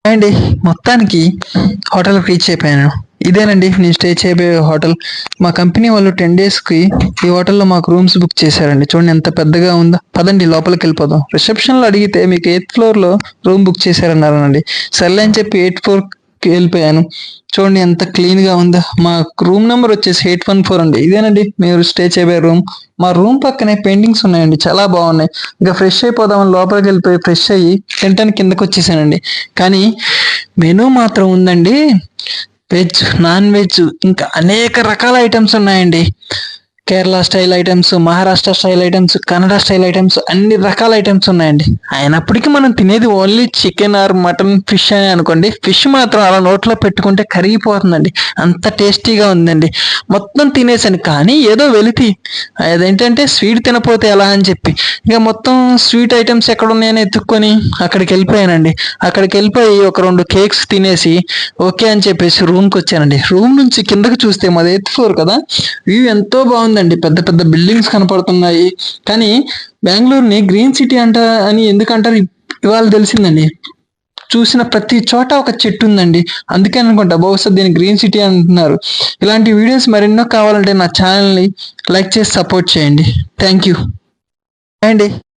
అండి మొత్తానికి హోటల్కి రీచ్ అయిపోయాను. ఇదేనండి నేను స్టే చేయబోయే హోటల్. మా కంపెనీ వాళ్ళు 10 డేస్కి ఈ హోటల్లో మాకు రూమ్స్ బుక్ చేశారండి. చూడండి ఎంత పెద్దగా ఉందో. పదండి లోపలికి వెళ్ళిపోదాం. రిసెప్షన్లో అడిగితే మీకు 8th ఫ్లోర్లో రూమ్ బుక్ చేశారన్నారండి. సర్లే అని చెప్పి 8th ఫ్లోర్కి వెళ్ళిపోయాను. చూడండి ఎంత క్లీన్గా ఉందో. మా రూమ్ నెంబర్ వచ్చేసి 814 అండి. ఇదేనండి మీరు స్టే చేయబోయే రూమ్. మా రూమ్ పక్కనే పెయింటింగ్స్ ఉన్నాయండి, చాలా బాగున్నాయి. ఇంకా ఫ్రెష్ అయిపోదామని లోపలికి వెళ్ళిపోయి ఫ్రెష్ అయ్యి తింటానికి కిందకు వచ్చేసానండి. కానీ మెనూ మాత్రం ఉందండి. వెజ్, నాన్ వెజ్, ఇంకా అనేక రకాల ఐటమ్స్ ఉన్నాయండి. Kerala style items, Maharashtra style items, Kannada style items, అన్ని రకాల ఐటమ్స్ ఉన్నాయండి. అయినప్పటికీ మనం తినేది only chicken or mutton, fish అని అనుకోండి. ఫిష్ మాత్రం అలా నోట్లో పెట్టుకుంటే కరిగిపోతుందండి, అంత టేస్టీగా ఉందండి. మొత్తం తినేసాను. కానీ ఏదో వెలితి అదేంటంటే స్వీట్ తినపోతే ఎలా అని చెప్పి ఇక మొత్తం స్వీట్ ఐటమ్స్ ఎక్కడ ఉన్నాయని ఎత్తుక్కొని అక్కడికి వెళ్ళిపోయానండి. అక్కడికి వెళ్ళిపోయి ఒక 2 కేక్స్ తినేసి ఓకే అని చెప్పేసి రూమ్కి వచ్చానండి. రూమ్ నుంచి కిందకి చూస్తే మాది 8th ఫ్లోర్ కదా, వ్యూ ఎంతో బాగుందండి. పెద్ద పెద్ద బిల్డింగ్స్ కనపడుతున్నాయి. కానీ బెంగళూరుని గ్రీన్ సిటీ అంట అని ఎందుకంటారు ఇవాళ తెలిసిందండి. చూసిన ప్రతి చోట ఒక చెట్టు ఉందండి, అందుకే అనుకుంటా బహుశా దీన్ని గ్రీన్ సిటీ అంటున్నారు. ఇలాంటి వీడియోస్ మరెన్నో కావాలంటే నా ఛానల్ని లైక్ చేసి సపోర్ట్ చేయండి. థ్యాంక్ యూ అండి.